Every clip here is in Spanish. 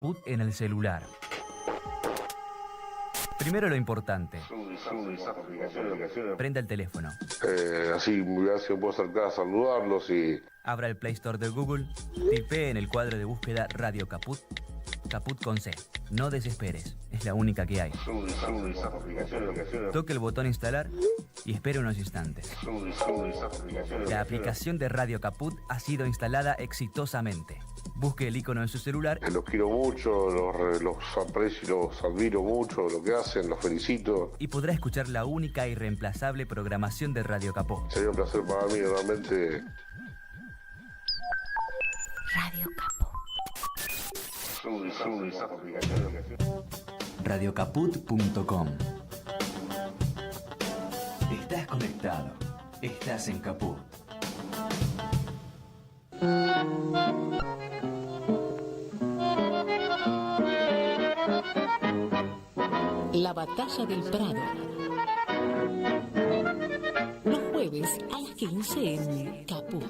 Caput en el celular. Primero lo importante. Prenda el teléfono. Así me puedo acercar a saludarlos y... Abra el Play Store de Google. Tipee en el cuadro de búsqueda Radio Caput. Caput con C. No desesperes. Es la única que hay. Toque el botón instalar y espere unos instantes. La aplicación de Radio Caput ha sido instalada exitosamente. Busque el icono en su celular. Los quiero mucho, los aprecio y los admiro mucho, lo que hacen, los felicito. Y podrá escuchar la única e irreemplazable programación de Radio Caput. Sería un placer para mí, realmente. Radio Caput. Radiocaput.com. Estás conectado. Estás en Caput. La batalla del Prado. Los jueves a las 15 en Caput.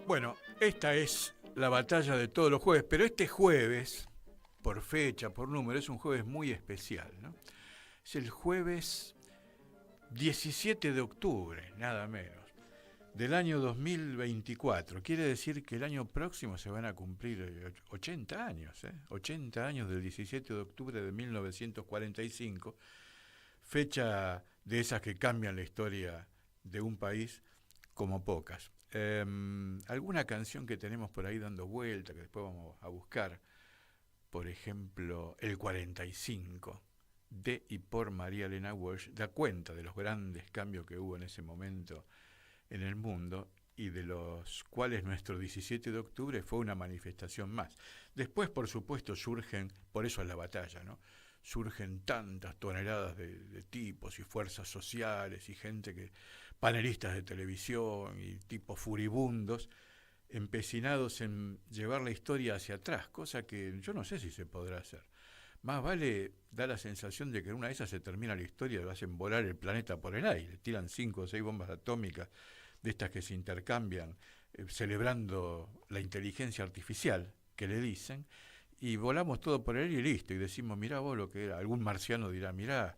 Bueno, esta es la batalla de todos los jueves, pero este jueves, por fecha, por número, es un jueves muy especial, ¿no? Es el jueves 17 de octubre, nada menos, del año 2024. Quiere decir que el año próximo se van a cumplir 80 años, 80 años del 17 de octubre de 1945, fecha de esas que cambian la historia de un país como pocas. Alguna canción que tenemos por ahí dando vuelta, que después vamos a buscar, por ejemplo, el 45, de y por María Elena Walsh, da cuenta de los grandes cambios que hubo en ese momento en el mundo y de los cuales nuestro 17 de octubre fue una manifestación más. Después, por supuesto, surgen, por eso es la batalla, ¿no? Surgen tantas toneladas de tipos y fuerzas sociales y gente que, panelistas de televisión y tipos furibundos, empecinados en llevar la historia hacia atrás, cosa que yo no sé si se podrá hacer. Más vale, da la sensación de que en una de esas se termina la historia y hacen volar el planeta por el aire, tiran 5 o 6 bombas atómicas de estas que se intercambian, celebrando la inteligencia artificial que le dicen, y volamos todo por el aire y listo, y decimos, mirá vos lo que era. Algún marciano dirá, mirá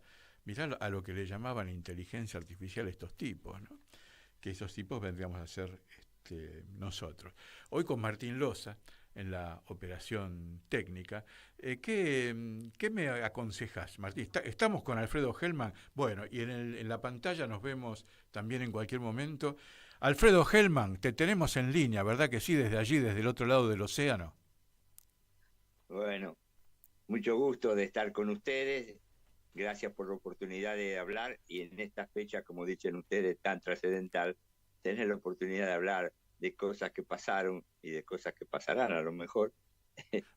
a lo que le llamaban inteligencia artificial estos tipos, ¿no? Que esos tipos vendríamos a ser nosotros. Hoy con Martín Loza, en la operación técnica, ¿qué me aconsejas, Martín? Estamos con Alfredo Hellman, bueno, y en la pantalla nos vemos también en cualquier momento. Alfredo Hellman, te tenemos en línea, ¿verdad que sí? Desde allí, desde el otro lado del océano. Bueno, mucho gusto de estar con ustedes. Gracias por la oportunidad de hablar y en esta fecha, como dicen ustedes, tan trascendental, tener la oportunidad de hablar de cosas que pasaron y de cosas que pasarán a lo mejor.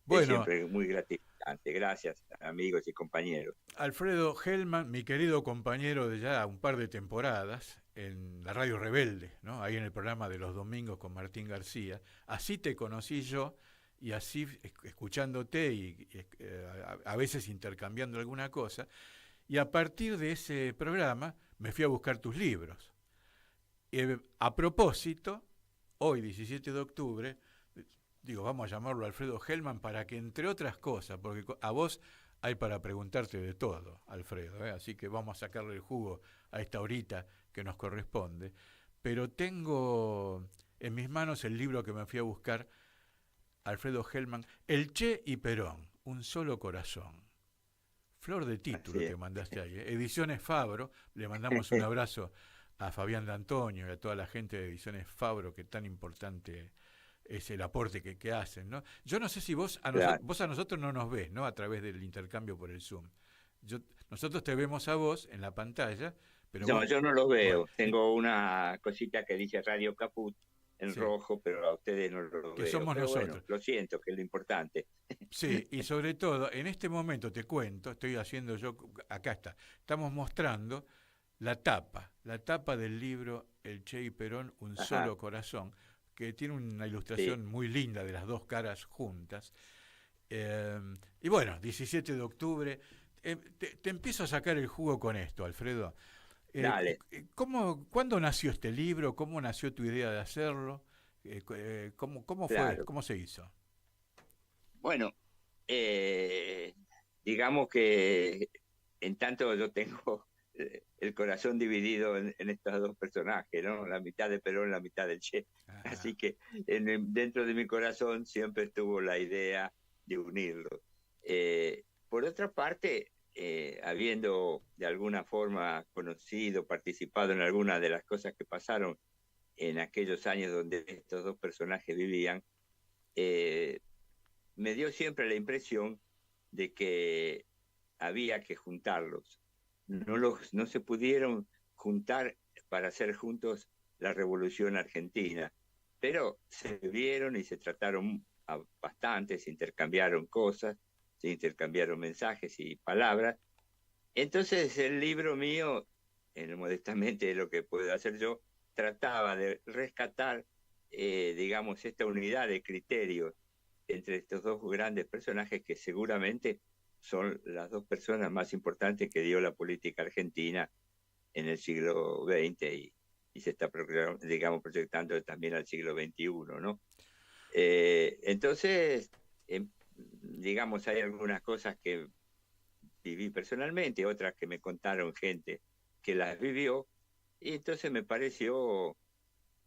Bueno, es siempre muy gratificante. Gracias, amigos y compañeros. Alfredo Hellman, mi querido compañero de ya un par de temporadas en la Radio Rebelde, ¿no? Ahí en el programa de los domingos con Martín García. Así te conocí yo y así escuchándote y a veces intercambiando alguna cosa. Y a partir de ese programa me fui a buscar tus libros. A propósito, hoy 17 de octubre, digo, vamos a llamarlo Alfredo Hellman para que, entre otras cosas, porque a vos hay para preguntarte de todo, Alfredo, así que vamos a sacarle el jugo a esta horita que nos corresponde, pero tengo en mis manos el libro que me fui a buscar, Alfredo Hellman, El Che y Perón, un solo corazón. Flor de título que mandaste ahí, Ediciones Fabro, le mandamos un abrazo a Fabián D'Antonio y a toda la gente de Ediciones Fabro, que tan importante es el aporte que hacen, ¿no? Yo no sé si vos a nosotros no nos ves, ¿no? A través del intercambio por el Zoom. Nosotros te vemos a vos en la pantalla, pero No, vos, yo no lo veo. bueno, Tengo una cosita que dice Radio Caput en sí, rojo, pero a ustedes no lo que veo. somos Pero nosotros. bueno, lo siento, que es lo importante. Sí, y sobre todo, en este momento te cuento, estoy haciendo yo, acá está, estamos mostrando la tapa del libro El Che y Perón, un Ajá. solo corazón, que tiene una Sí, ilustración muy linda de las dos caras juntas. Y bueno, 17 de octubre, te empiezo a sacar el jugo con esto, Alfredo. dale. ¿Cuándo nació este libro? ¿Cómo nació tu idea de hacerlo? ¿Cómo fue? Claro. ¿Cómo se hizo? Bueno, eh, digamos que en tanto yo tengo el corazón dividido en estos dos personajes, ¿no? La mitad de Perón, la mitad del Che. Ah, Así que dentro de mi corazón siempre estuvo la idea de unirlos. Por otra parte, habiendo de alguna forma conocido, participado en alguna de las cosas que pasaron en aquellos años donde estos dos personajes vivían, eh, me dio siempre la impresión de que había que juntarlos. No se pudieron juntar para hacer juntos la Revolución Argentina, pero se vieron y se trataron bastante, se intercambiaron cosas, se intercambiaron mensajes y palabras. Entonces el libro mío, modestamente lo que puedo hacer yo, trataba de rescatar, digamos, esta unidad de criterios entre estos dos grandes personajes que seguramente son las dos personas más importantes que dio la política argentina en el siglo XX y se está, digamos, proyectando también al siglo XXI, ¿no? Entonces, digamos, hay algunas cosas que viví personalmente, otras que me contaron gente que las vivió, y entonces me pareció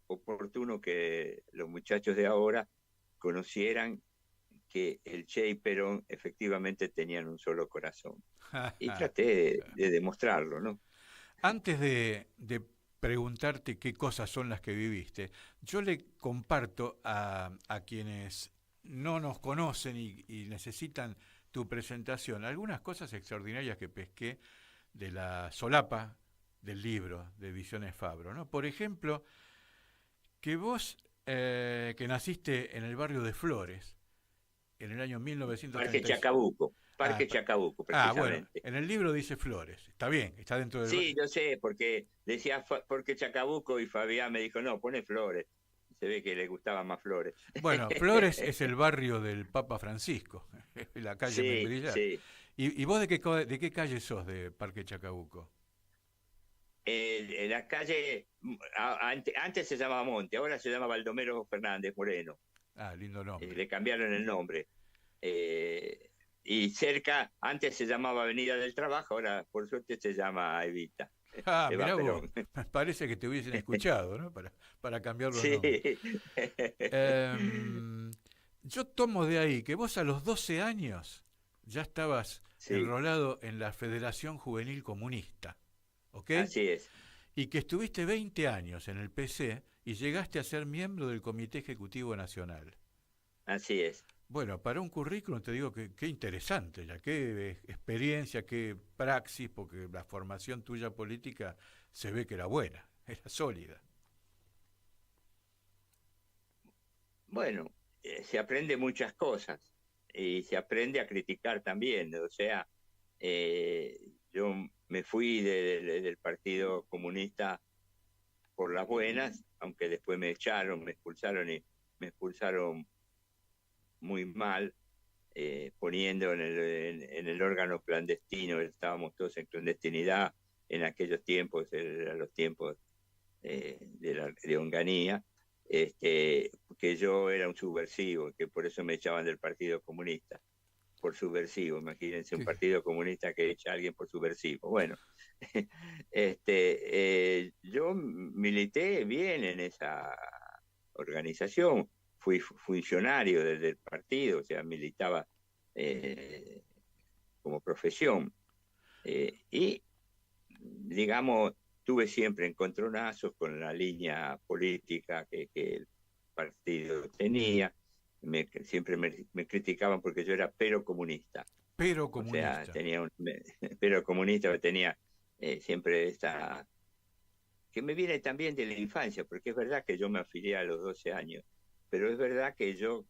oportuno que los muchachos de ahora conocieran que el Che y Perón efectivamente tenían un solo corazón. Y traté de demostrarlo, ¿no? Antes de preguntarte qué cosas son las que viviste, yo le comparto a quienes no nos conocen y necesitan tu presentación algunas cosas extraordinarias que pesqué de la solapa del libro de Ediciones Fabro, ¿no? Por ejemplo, que vos, que naciste en el barrio de Flores, en el año Parque 1936. Chacabuco, Ah, Parque Chacabuco, bueno, precisamente. en el libro dice Flores. Está bien, está dentro del... Sí, yo sé, porque decía Porque Chacabuco y Fabián me dijo, no, pone Flores. Se ve que le gustaban más Flores. Bueno, Flores es el barrio del Papa Francisco, la calle Sí, Membrillar. sí. ¿Y vos de qué calle sos de Parque Chacabuco? En la calle, antes se llamaba Monte, ahora se llama Baldomero Fernández Moreno. Ah, lindo nombre. Le cambiaron el nombre. Y cerca, antes se llamaba Avenida del Trabajo, ahora por suerte se llama Evita. Ah, Eva mirá vos, Perón. parece que te hubiesen escuchado, ¿no? Para cambiar los Sí. nombres. Yo tomo de ahí que vos a los 12 años ya estabas Sí, enrolado en la Federación Juvenil Comunista, ¿ok? así es. Y que estuviste 20 años en el PC y llegaste a ser miembro del Comité Ejecutivo Nacional. Así es. Bueno, para un currículum te digo que qué interesante, ya qué experiencia, qué praxis, porque la formación tuya política se ve que era buena, era sólida. Bueno, se aprende muchas cosas y se aprende a criticar también. O sea, eh, yo me fui del Partido Comunista por las buenas, aunque después me echaron, me expulsaron y me expulsaron muy mal, poniendo en el órgano clandestino, estábamos todos en clandestinidad en aquellos tiempos, eran los tiempos de Onganía, que yo era un subversivo, que por eso me echaban del Partido Comunista, por subversivo. Imagínense un ¿Qué? Partido Comunista que echa a alguien por subversivo. Bueno, yo milité bien en esa organización, fui funcionario del partido, o sea, militaba como profesión. Y, digamos, tuve siempre encontronazos con la línea política que el partido tenía. Siempre me criticaban porque yo era pero comunista. Pero O sea, comunista. tenía pero comunista, que tenía siempre esta... que me viene también de la infancia, porque es verdad que yo me afilié a los 12 años, pero es verdad que yo,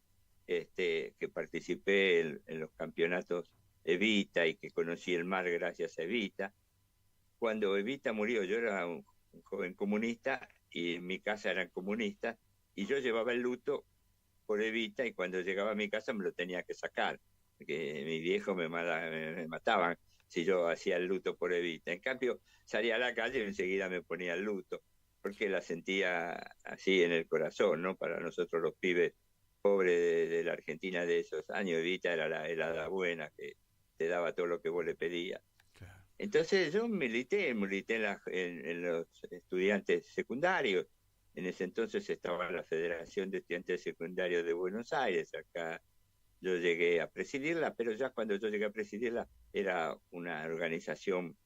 que participé en los campeonatos Evita y que conocí el mar gracias a Evita, cuando Evita murió, yo era un joven comunista y en mi casa eran comunistas, y yo llevaba el luto por Evita, y cuando llegaba a mi casa me lo tenía que sacar, porque mi viejo me mataban si yo hacía el luto por Evita. En cambio, salía a la calle y enseguida me ponía el luto, porque la sentía así en el corazón, ¿no? Para nosotros los pibes pobres de la Argentina de esos años, Evita era la buena, que te daba todo lo que vos le pedías. Claro. Entonces yo milité en los estudiantes secundarios. En ese entonces estaba la Federación de Estudiantes Secundarios de Buenos Aires. Acá yo llegué a presidirla, pero ya cuando yo llegué a presidirla era una organización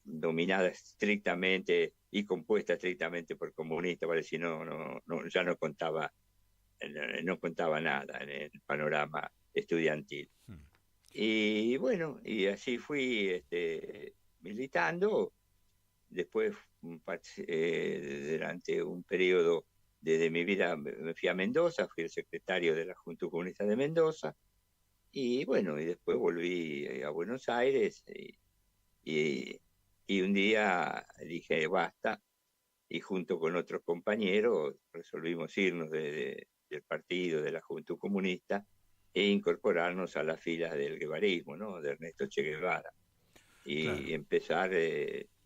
dominada estrictamente y compuesta estrictamente por comunistas, ¿vale? Si ya no contaba nada en el panorama estudiantil. Y bueno, y así fui militando. Después, durante un periodo de mi vida, me fui a Mendoza, fui el secretario de la Juventud Comunista de Mendoza. Y bueno, y después volví a Buenos Aires y un día dije, basta, y junto con otros compañeros resolvimos irnos del partido de la Juventud Comunista e incorporarnos a las filas del guevarismo, ¿no? De Ernesto Che Guevara. Y Claro. empezar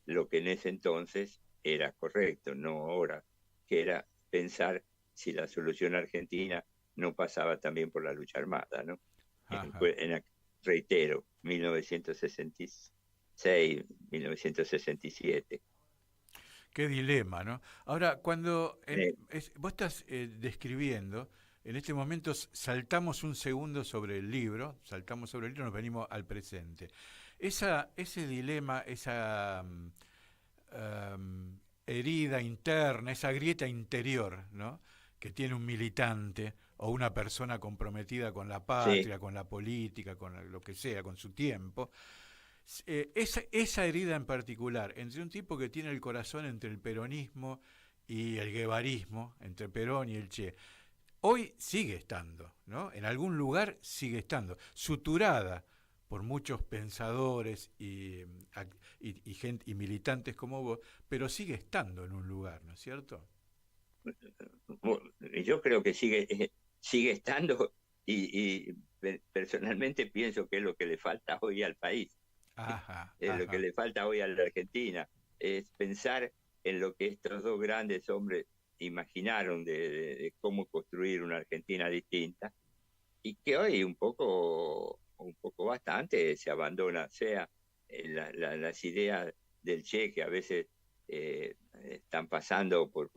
lo que en ese entonces era correcto, no ahora, que era pensar si la solución argentina no pasaba también por la lucha armada, ¿no? Reitero, 1966, 1967. Qué dilema, ¿no? Ahora, cuando vos estás describiendo, en este momento saltamos un segundo sobre el libro, nos venimos al presente. Ese dilema, esa herida interna, esa grieta interior, ¿no? Que tiene un militante o una persona comprometida con la patria, Sí. con la política, con lo que sea, con su tiempo. Esa herida en particular, entre un tipo que tiene el corazón entre el peronismo y el guevarismo, entre Perón y el Che, hoy sigue estando, ¿no? En algún lugar sigue estando, suturada por muchos pensadores y gente y militantes como vos, pero sigue estando en un lugar, ¿no es cierto? Yo creo que sigue estando y personalmente pienso que es lo que le falta hoy al país. Es lo que le falta hoy a la Argentina, es pensar en lo que estos dos grandes hombres imaginaron de cómo construir una Argentina distinta, y que hoy un poco bastante se abandona, sea las ideas del Che, que a veces están pasando por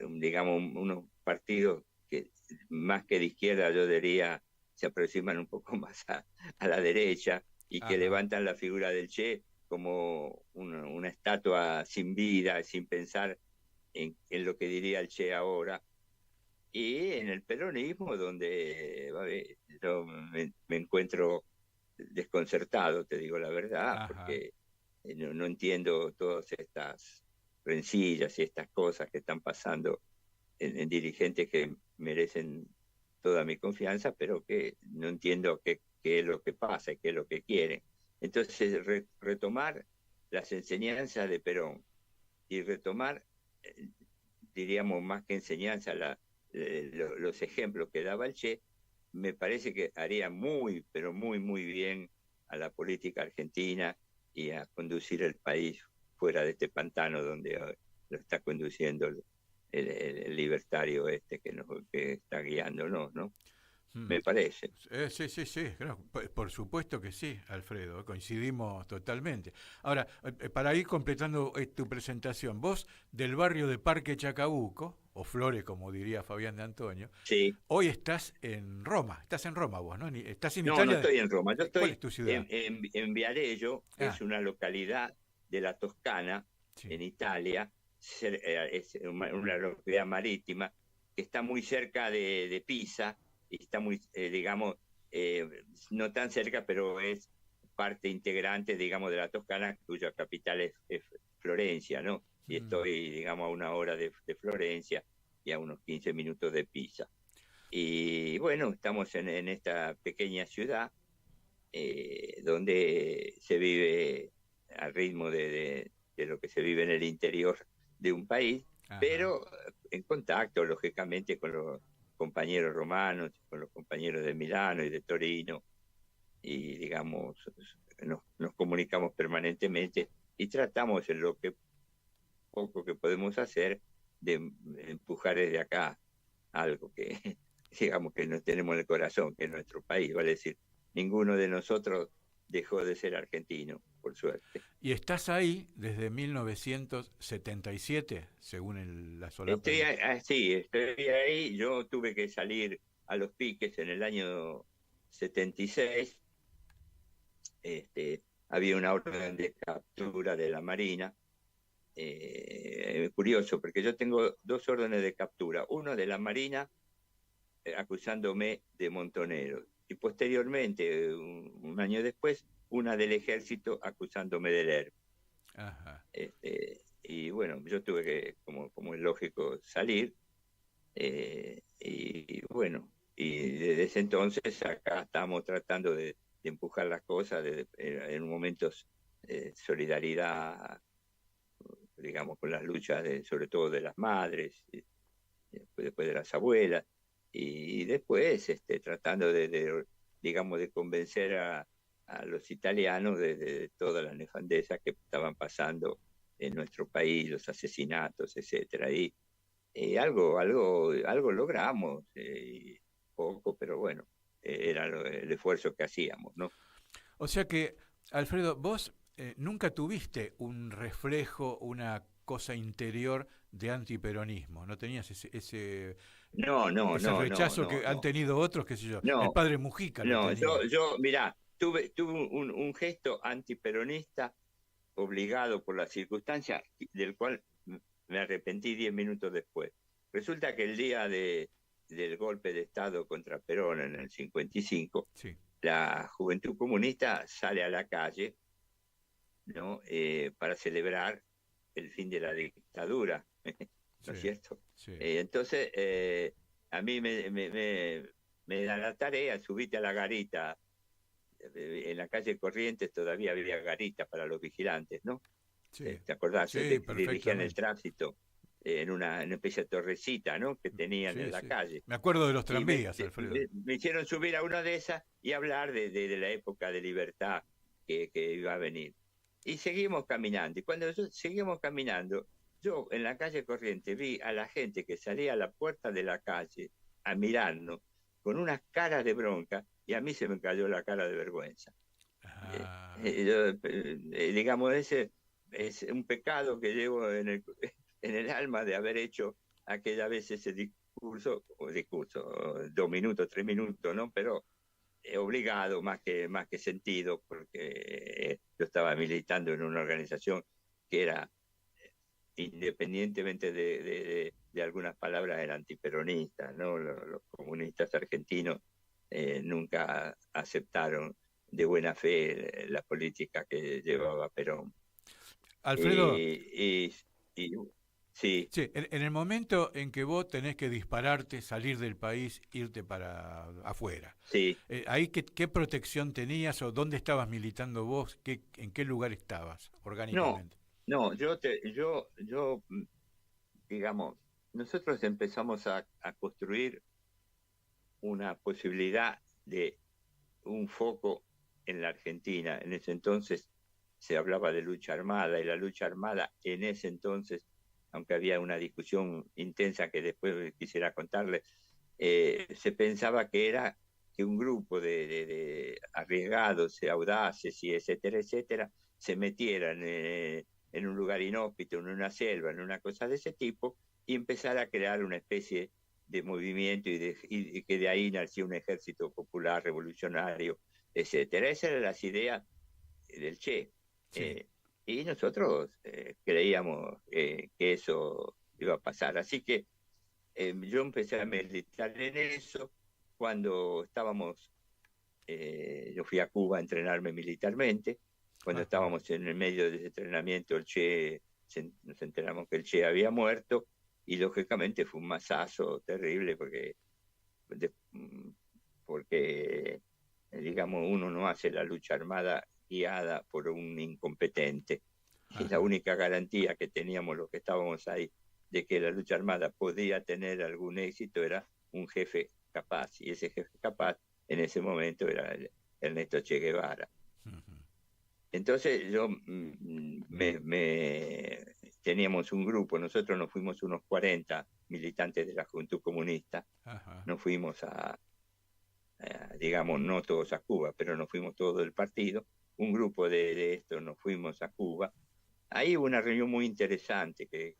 digamos, unos partidos que más que de izquierda, yo diría, se aproximan un poco más a la derecha, y que levantan la figura del Che como una estatua sin vida, sin pensar en lo que diría el Che ahora. Y en el peronismo, donde yo me encuentro desconcertado, te digo la verdad, porque no entiendo todas estas rencillas y estas cosas que están pasando en dirigentes que merecen toda mi confianza, pero que no entiendo qué es lo que pasa y qué es lo que quieren. Entonces, retomar las enseñanzas de Perón y retomar, diríamos, más que enseñanza, los ejemplos que daba el Che, me parece que haría muy, pero muy, muy bien a la política argentina y a conducir el país fuera de este pantano donde lo está conduciendo el libertario que está guiándonos, ¿no? Me parece. Sí, claro, por supuesto que sí, Alfredo, coincidimos totalmente. Ahora, para ir completando tu presentación, vos del barrio de Parque Chacabuco, o Flores, como diría Fabián de Antonio, sí. Hoy estás en Roma vos, ¿no? ¿Estás en No, Italia? No estoy en Roma, yo estoy. ¿Cuál es tu ciudad? En Viareggio, que es una localidad de la Toscana, en Italia, es una localidad marítima, que está muy cerca de Pisa, y está muy, digamos, no tan cerca, pero es parte integrante, digamos, de la Toscana, cuya capital es Florencia, ¿no? Y estoy, digamos, a una hora de Florencia y a unos 15 minutos de Pisa. Y bueno, estamos en esta pequeña ciudad donde se vive al ritmo de lo que se vive en el interior de un país, pero en contacto, lógicamente, con los compañeros romanos, con los compañeros de Milano y de Torino, y digamos, nos comunicamos permanentemente y tratamos en lo que poco que podemos hacer de empujar desde acá algo que digamos que no tenemos en el corazón, que es nuestro país, vale decir, ninguno de nosotros dejó de ser argentino, por suerte. ¿Y estás ahí desde 1977, según la solapa? Sí, estoy ahí. Yo tuve que salir a los piques en el año 76. Había una orden de captura de la Marina. Curioso, porque yo tengo 2 órdenes de captura. Uno de la Marina, acusándome de montonero. Y posteriormente, un año después, una del Ejército acusándome de leer. Y bueno, yo tuve que, como es lógico, salir. Y bueno, y desde ese entonces acá estamos tratando de empujar las cosas en momentos de solidaridad, digamos, con las luchas sobre todo de las madres, después de las abuelas, y después tratando digamos, de convencer a los italianos de todas las nefandezas que estaban pasando en nuestro país, los asesinatos, etcétera. Y algo logramos, poco, pero bueno, era el esfuerzo que hacíamos, ¿no? O sea que, Alfredo, vos nunca tuviste un reflejo, una cosa interior de antiperonismo, no tenías ese rechazo que han tenido otros, qué sé yo, el padre Mujica lo tenía. yo mirá, tuve un gesto antiperonista obligado por la circunstancia, del cual me arrepentí 10 minutos después. Resulta que el día del golpe de Estado contra Perón en el 55, sí, la Juventud Comunista sale a la calle, ¿no? Para celebrar el fin de la dictadura, ¿no es cierto? Sí. Entonces, a mí me da la tarea, subite a la garita. En la calle Corrientes todavía había garitas para los vigilantes, ¿no? Sí. ¿Te acordás? Sí, dirigían el tránsito en una especie de torrecita, ¿no? Que tenían en la calle. Me acuerdo de los tranvías, Alfredo. Me hicieron subir a una de esas y hablar de la época de libertad que iba a venir. Y seguimos caminando. Y cuando seguimos caminando, yo en la calle Corrientes vi a la gente que salía a la puerta de la calle a mirarnos con unas caras de bronca, y a mí se me cayó la cara de vergüenza. Digamos, ese es un pecado que llevo en el alma de haber hecho aquella vez ese discurso, 2 minutos, 3 minutos, ¿no? Pero obligado más que sentido, porque yo estaba militando en una organización que era, independientemente de algunas palabras, era antiperonista, ¿no? Los comunistas argentinos nunca aceptaron de buena fe la política que llevaba Perón. Alfredo, sí. En el momento en que vos tenés que dispararte, salir del país, irte para afuera, sí. ¿Ahí qué protección tenías o dónde estabas militando vos? ¿En qué lugar estabas orgánicamente? No, yo digamos, nosotros empezamos a construir una posibilidad de un foco en la Argentina. En ese entonces se hablaba de lucha armada, y la lucha armada en ese entonces, aunque había una discusión intensa que después quisiera contarles, se pensaba que era que un grupo de arriesgados, audaces y etcétera, etcétera, se metieran en un lugar inhóspito, en una selva, en una cosa de ese tipo, y empezar a crear una especie de movimiento y que de ahí nació un ejército popular, revolucionario, etcétera. Esas eran las ideas del Che. Sí. Y nosotros creíamos que eso iba a pasar. Así que yo empecé a militar en eso. Cuando estábamos, yo fui a Cuba a entrenarme militarmente. Cuando estábamos en el medio de ese entrenamiento, el Che, nos enteramos que el Che había muerto, y lógicamente fue un masazo terrible porque digamos, uno no hace la lucha armada guiada por un incompetente. Y la única garantía que teníamos los que estábamos ahí de que la lucha armada podía tener algún éxito era un jefe capaz, y ese jefe capaz en ese momento era Ernesto Che Guevara. Entonces yo teníamos un grupo, nosotros nos fuimos unos 40 militantes de la Juventud Comunista, nos fuimos digamos, no todos a Cuba, pero nos fuimos todos del partido, un grupo de estos nos fuimos a Cuba. Ahí hubo una reunión muy interesante que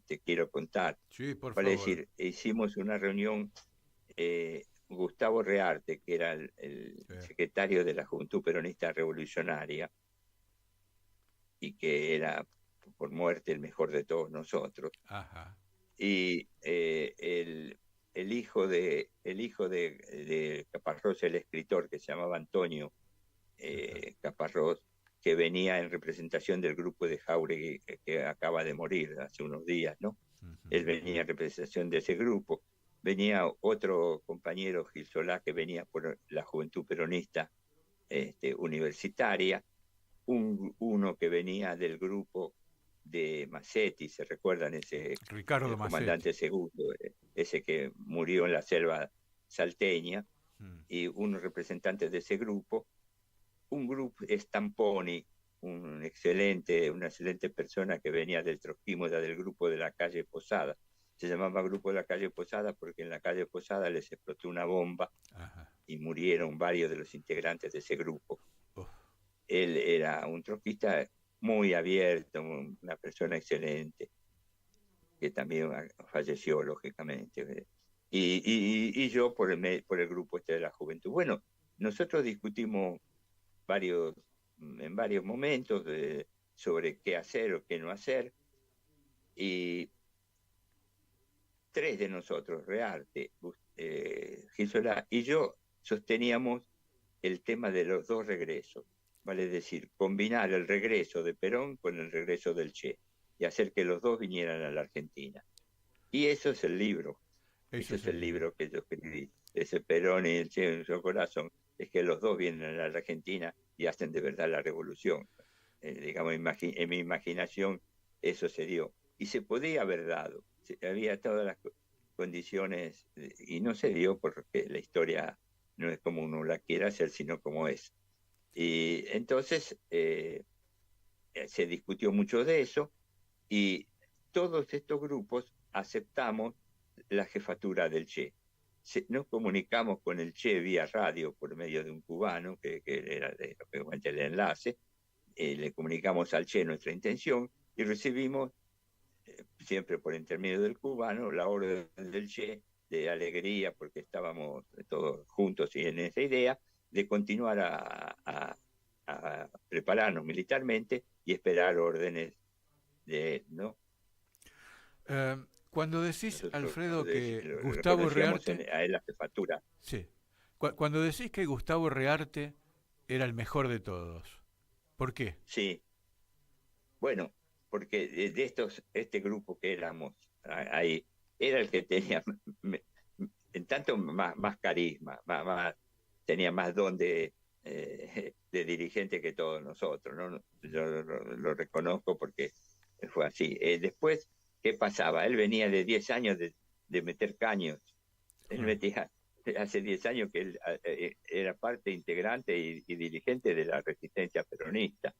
te quiero contar. Sí, por Vale favor. decir, hicimos una reunión, Gustavo Rearte, que era el secretario de la Juventud Peronista Revolucionaria, y que era por muerte el mejor de todos nosotros. Y el hijo de Caparrós, el escritor, que se llamaba Antonio Caparrós, que venía en representación del grupo de Jáuregui, que acaba de morir hace unos días, ¿no? Él venía en representación de ese grupo. Venía otro compañero, Gil Solá, que venía por la Juventud Peronista universitaria. Uno que venía del grupo de Massetti, ¿se recuerdan? Ese Ricardo el comandante Massetti. segundo, ese que murió en la selva salteña, y unos representantes de ese grupo. Un grupo, Stamponi, una excelente persona que venía del trotskismo, del grupo de la calle Posada. Se llamaba Grupo de la calle Posada porque en la calle Posada les explotó una bomba y murieron varios de los integrantes de ese grupo. Él era un trotskista muy abierto, una persona excelente, que también falleció, lógicamente. Y yo por el grupo de la juventud. Bueno, nosotros discutimos en varios momentos sobre qué hacer o qué no hacer, y tres de nosotros, Rearte, Gil Solá y yo, sosteníamos el tema de los dos regresos, vale decir, combinar el regreso de Perón con el regreso del Che, y hacer que los dos vinieran a la Argentina. Y eso es el libro, ese es el libro que yo escribí, ese Perón y el Che en su corazón, es que los dos vienen a la Argentina y hacen de verdad la revolución. Digamos, en mi imaginación eso se dio. Y se podía haber dado, había todas las condiciones, y no se dio porque la historia no es como uno la quiera hacer, sino como es. Y entonces se discutió mucho de eso, y todos estos grupos aceptamos la jefatura del Che. Nos comunicamos con el Che vía radio por medio de un cubano que era el enlace, le comunicamos al Che nuestra intención y recibimos, siempre por intermedio del cubano, la orden del Che de alegría, porque estábamos todos juntos y en esa idea de continuar a prepararnos militarmente y esperar órdenes de él, ¿no? Cuando decís, Nosotros, Alfredo, que lo Gustavo reconocíamos Rearte... a él la jefatura. Sí. Cuando decís que Gustavo Rearte era el mejor de todos, ¿por qué? Sí. Bueno, porque de este grupo que éramos ahí, era el que tenía en tanto más carisma, tenía más don de dirigente que todos nosotros, ¿no? Yo lo reconozco porque fue así. Después, ¿qué pasaba? Él venía de 10 años de meter caños. Él metía, hace 10 años que él era parte integrante y dirigente de la resistencia peronista.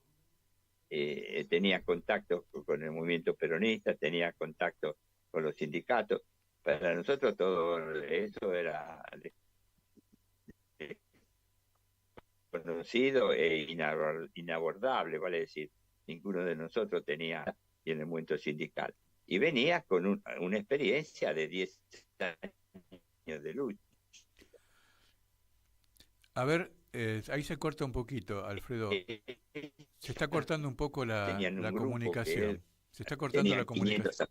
Tenía contacto con el movimiento peronista, tenía contacto con los sindicatos. Para nosotros todo eso era conocido e inabordable, vale decir, ninguno de nosotros tenía en el movimiento sindical. Y venía con una experiencia de 10 años de lucha. A ver, ahí se corta un poquito, Alfredo. Se está cortando un poco la comunicación. Se está cortando la comunicación.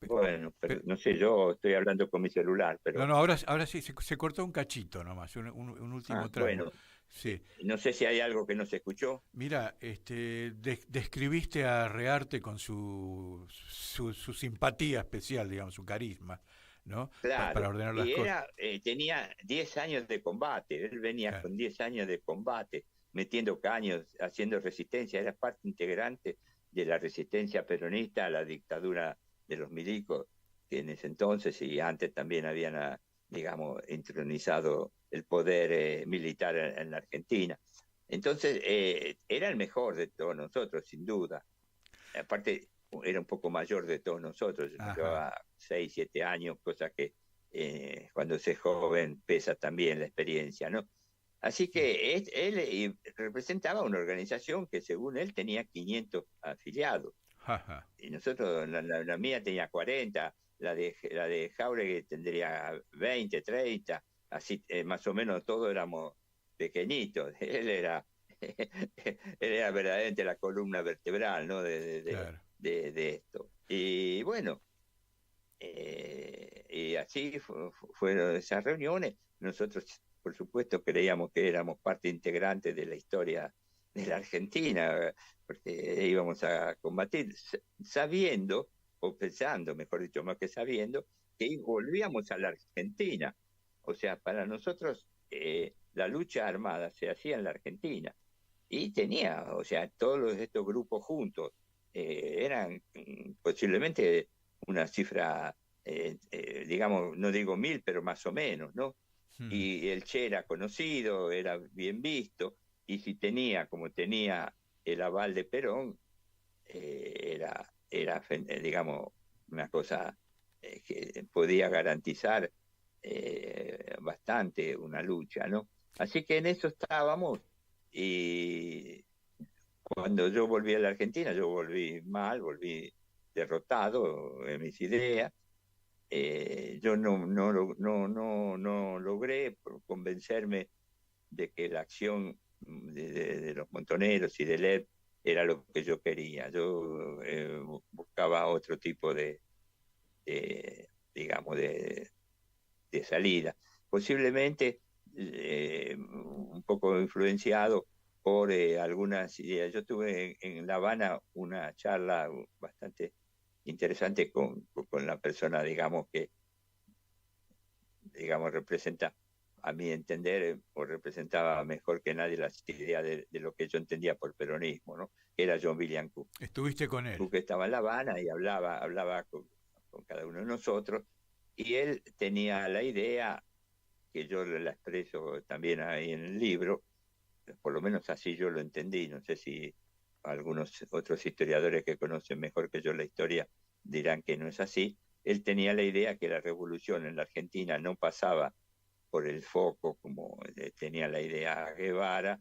Bueno, pero no sé, yo estoy hablando con mi celular, pero... No, ahora sí, se cortó un cachito nomás, un último tramo. Bueno, sí. No sé si hay algo que no se escuchó. Mira, describiste a Rearte con su simpatía especial, digamos, su carisma, ¿no? Claro, para ordenar las cosas. Tenía 10 años de combate, él venía con 10 años de combate, metiendo caños, haciendo resistencia, era parte integrante de la resistencia peronista a la dictadura los milicos, que en ese entonces y antes también habían, digamos, entronizado el poder militar en la Argentina. Entonces, era el mejor de todos nosotros, sin duda. Aparte, era un poco mayor de todos nosotros, llevaba 6, 7 años, cosa que cuando se es joven pesa también la experiencia, ¿no? Así que él representaba una organización que según él tenía 500 afiliados. Y nosotros, la mía tenía 40, la de Jáuregui tendría 20, 30, así más o menos todos éramos pequeñitos. Él era verdaderamente la columna vertebral, ¿no? de esto. Y bueno, y así fueron esas reuniones. Nosotros, por supuesto, creíamos que éramos parte integrante de la historia de la Argentina, porque íbamos a combatir, sabiendo, o pensando, mejor dicho, más que sabiendo, que volvíamos a la Argentina. O sea, para nosotros la lucha armada se hacía en la Argentina. Y tenía, o sea, todos estos grupos juntos eran posiblemente una cifra, digamos, no digo 1000, pero más o menos, ¿no? Y el Che era conocido, era bien visto, y si tenía, como tenía el aval de Perón, era digamos, una cosa que podía garantizar bastante una lucha, ¿no? Así que en eso estábamos, y cuando yo volví a la Argentina, yo volví mal, volví derrotado en mis ideas. Yo no logré convencerme de que la acción de los montoneros y del ERP era lo que yo quería. Yo buscaba otro tipo digamos, de salida. Posiblemente un poco influenciado por algunas ideas. Yo tuve en La Habana una charla bastante interesante con la persona, digamos, que representa, a mi entender, o representaba mejor que nadie las ideas de lo que yo entendía por peronismo, ¿no? Que era John William Cook. ¿Estuviste con él? Cook estaba en La Habana y hablaba con cada uno de nosotros, y él tenía la idea, que yo la expreso también ahí en el libro, por lo menos así yo lo entendí, no sé si algunos otros historiadores que conocen mejor que yo la historia dirán que no es así. Él tenía la idea que la revolución en la Argentina no pasaba por el foco, como tenía la idea Guevara,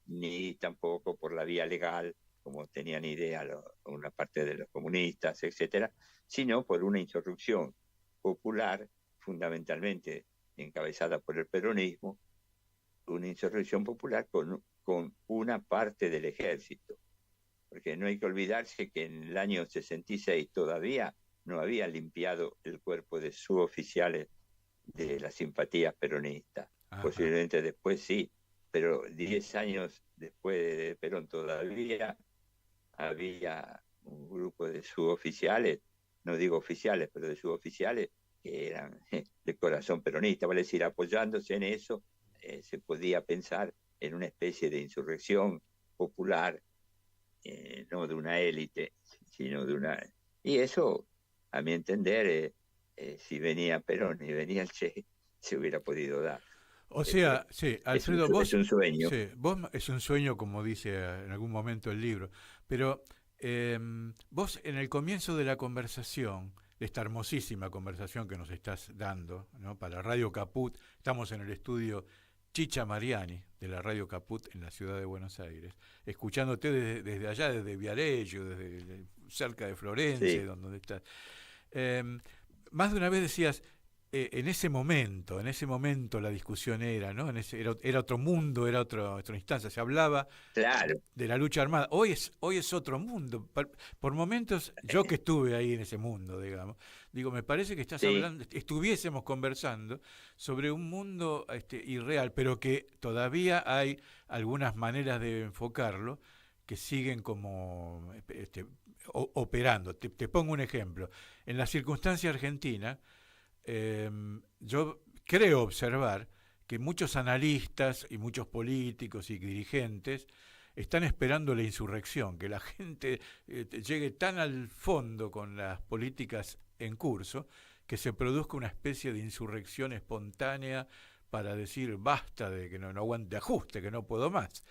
ni tampoco por la vía legal, como tenían idea una parte de los comunistas, etcétera, sino por una insurrección popular, fundamentalmente encabezada por el peronismo, una insurrección popular con una parte del ejército. Porque no hay que olvidarse que en el año 66 todavía no había limpiado el cuerpo de suboficiales de las simpatías peronistas. Ajá. Posiblemente después sí, pero 10 años después de Perón todavía había un grupo de suboficiales, no digo oficiales, pero de suboficiales, que eran de corazón peronista, vale decir, apoyándose en eso, se podía pensar en una especie de insurrección popular, no de una élite, sino de una... Y eso, a mi entender, si venía Perón y venía el Che, se hubiera podido dar. O sea, sí, Alfredo, vos... Es un sueño. Sí, vos es un sueño, como dice en algún momento el libro, pero vos en el comienzo de la conversación, de esta hermosísima conversación que nos estás dando, ¿no? Para Radio Caput, estamos en el estudio Chicha Mariani, de la Radio Caput en la ciudad de Buenos Aires, escuchándote desde allá, desde Viareggio, desde cerca de Florencia, sí, donde estás. Más de una vez decías, en ese momento la discusión era, ¿no? Era otro mundo, era otra instancia, se hablaba, claro, de la lucha armada. Hoy es otro mundo. Por momentos, yo que estuve ahí en ese mundo, digamos, digo, me parece que estás hablando, estuviésemos conversando sobre un mundo irreal, pero que todavía hay algunas maneras de enfocarlo que siguen como operando. Te pongo un ejemplo. En la circunstancia argentina, yo creo observar que muchos analistas y muchos políticos y dirigentes están esperando la insurrección, que la gente llegue tan al fondo con las políticas en curso que se produzca una especie de insurrección espontánea para decir basta de que no aguante ajuste, que no puedo más.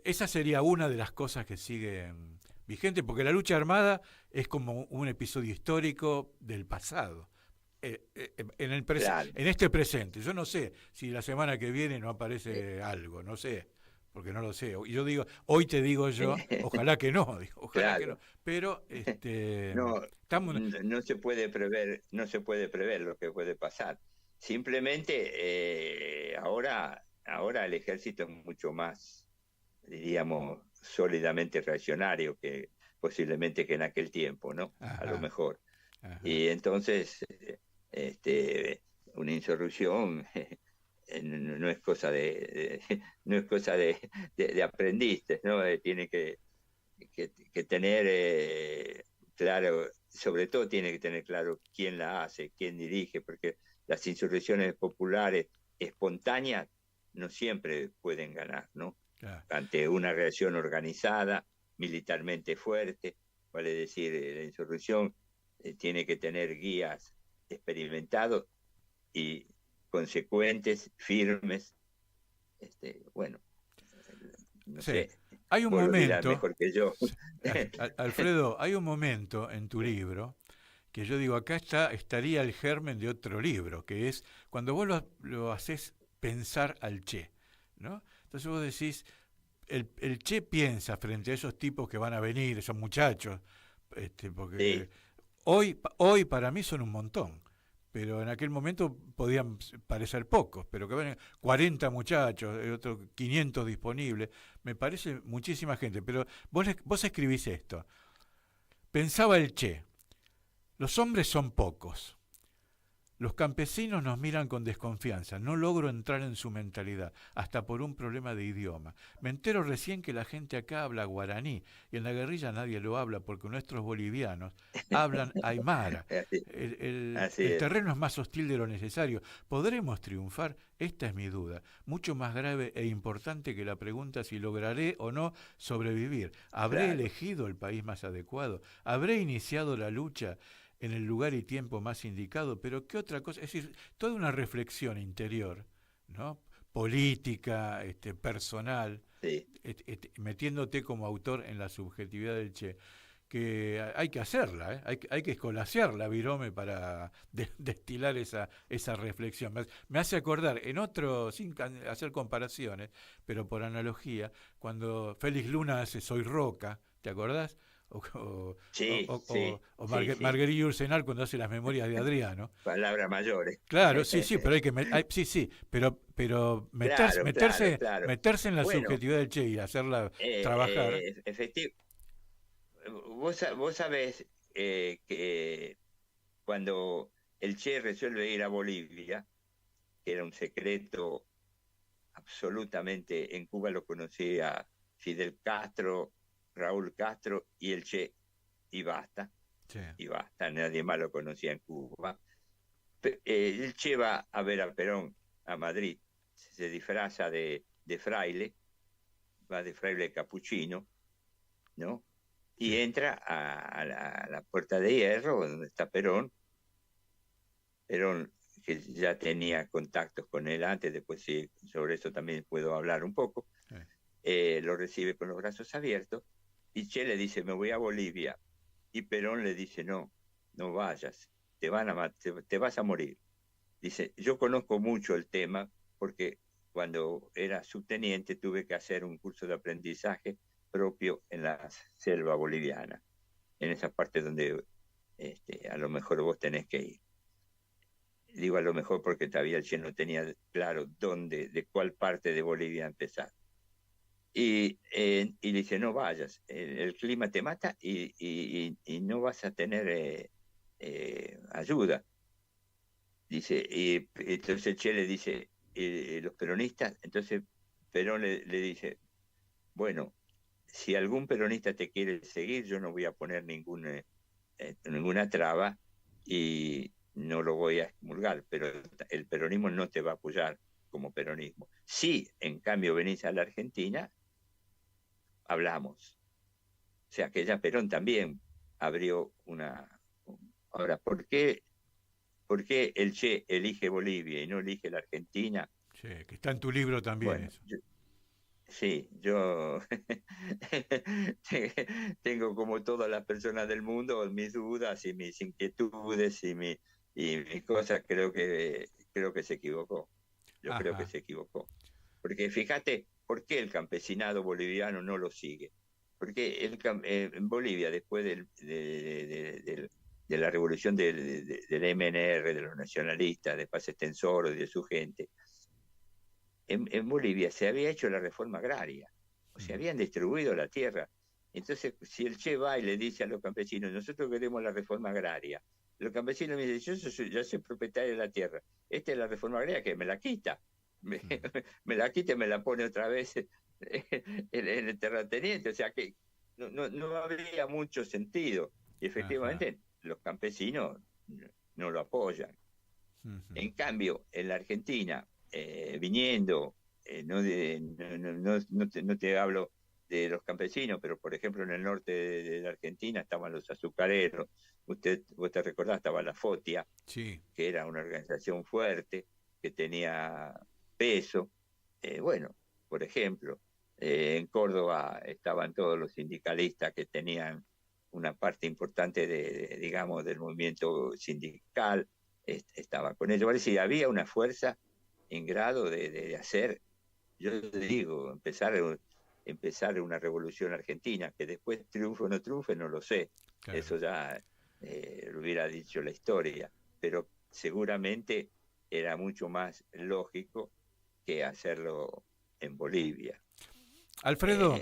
Esa sería una de las cosas que siguen vigente, porque la lucha armada es como un episodio histórico del pasado. Claro. En este presente. Yo no sé si la semana que viene no aparece algo, no sé, porque no lo sé. Yo digo, hoy te digo yo, ojalá que no, ojalá que no. Pero no se puede prever, lo que puede pasar. Simplemente ahora el ejército es mucho más, diríamos, sólidamente reaccionario que posiblemente que en aquel tiempo, ¿no? Ajá. A lo mejor. Ajá. Y entonces una insurrección no es cosa de aprendices, ¿no? Tiene que tener claro, sobre todo tiene que tener claro quién la hace, quién dirige, porque las insurrecciones populares espontáneas no siempre pueden ganar, ¿no? Claro. Ante una reacción organizada, militarmente fuerte, vale decir, la insurrección tiene que tener guías experimentados y consecuentes, firmes. Bueno, no sé. Hay un momento, mejor que yo. Alfredo, hay un momento en tu libro que yo digo, acá estaría el germen de otro libro, que es cuando vos lo haces pensar al Che, ¿no? Entonces vos decís, el Che piensa frente a esos tipos que van a venir, esos muchachos, porque Sí. hoy para mí son un montón, pero en aquel momento podían parecer pocos, pero que ven 40 muchachos, otros 500 disponibles, me parece muchísima gente. Pero vos escribís esto. Pensaba el Che, los hombres son pocos. Los campesinos nos miran con desconfianza, no logro entrar en su mentalidad, hasta por un problema de idioma. Me entero recién que la gente acá habla guaraní, y en la guerrilla nadie lo habla porque nuestros bolivianos hablan aymara. El terreno es más hostil de lo necesario. ¿Podremos triunfar? Esta es mi duda, mucho más grave e importante que la pregunta si lograré o no sobrevivir. ¿Habré elegido el país más adecuado? ¿Habré iniciado la lucha en el lugar y tiempo más indicado? Pero ¿qué otra cosa? Es decir, toda una reflexión interior, ¿no? Política, personal, Sí. Metiéndote como autor en la subjetividad del Che, que hay que hacerla, hay que escolasearla, Virome, para destilar esa reflexión. Me hace acordar, en otro, sin hacer comparaciones, pero por analogía, cuando Félix Luna hace Soy Roca, ¿te acordás? Sí. Marguerite Ursenal cuando hace las memorias de Adriano. Palabras mayores. Claro, sí, pero hay que pero meterse en la subjetividad del Che y hacerla trabajar. Efectivo. Vos sabés que cuando el Che resuelve ir a Bolivia, que era un secreto absolutamente, en Cuba lo conocía Fidel Castro, Raúl Castro y el Che, y basta. Sí. Y basta, nadie más lo conocía en Cuba. El Che va a ver a Perón a Madrid, se disfraza de fraile, va de fraile capuchino, ¿no? Y entra a la Puerta de Hierro, donde está Perón, que ya tenía contactos con él antes, después sí, sobre eso también puedo hablar un poco, lo recibe con los brazos abiertos, y Che le dice, me voy a Bolivia, y Perón le dice, no vayas, te vas a morir. Dice, yo conozco mucho el tema, porque cuando era subteniente tuve que hacer un curso de aprendizaje propio en la selva boliviana, en esa parte donde a lo mejor vos tenés que ir. Digo a lo mejor porque todavía el Che no tenía claro de cuál parte de Bolivia empezar. Y le dice, no vayas, el clima te mata y no vas a tener ayuda. Dice, y entonces el Che le dice, los peronistas, entonces Perón le dice, bueno, si algún peronista te quiere seguir, yo no voy a poner ninguna traba y no lo voy a excomulgar, pero el peronismo no te va a apoyar como peronismo. Si en cambio venís a la Argentina, hablamos. O sea que ya Perón también abrió una... Ahora, ¿por qué el Che elige Bolivia y no elige la Argentina? Sí, que está en tu libro también Bueno, eso. sí, yo tengo como todas las personas del mundo mis dudas y mis inquietudes y mis cosas. Creo que se equivocó. Yo creo que Ajá. se equivocó. Porque fíjate, ¿por qué el campesinado boliviano no lo sigue? Porque en Bolivia, después de la revolución del MNR, de los nacionalistas, de Paz Extensoro y de su gente, en Bolivia se había hecho la reforma agraria, o se habían distribuido la tierra. Entonces, si el Che va y le dice a los campesinos, nosotros queremos la reforma agraria, los campesinos me dicen, yo soy propietario de la tierra, esta es la reforma agraria que me la quita, me la quita y me la pone otra vez en el terrateniente, o sea que no habría mucho sentido. Y Ajá. efectivamente, los campesinos no lo apoyan. Ujú. En cambio, en la Argentina, viniendo, no te hablo de los campesinos, pero por ejemplo en el norte de la Argentina estaban los azucareros, vos te recordás, estaba la FOTIA, Sí. que era una organización fuerte, que tenía peso. Bueno, por ejemplo, en Córdoba estaban todos los sindicalistas que tenían una parte importante digamos, del movimiento sindical, estaba con ellos. Parece que había una fuerza en grado de hacer, yo digo, empezar una revolución argentina, que después triunfe o no triunfe, no lo sé. Claro. Eso ya lo hubiera dicho la historia, pero seguramente era mucho más lógico que hacerlo en Bolivia. Alfredo,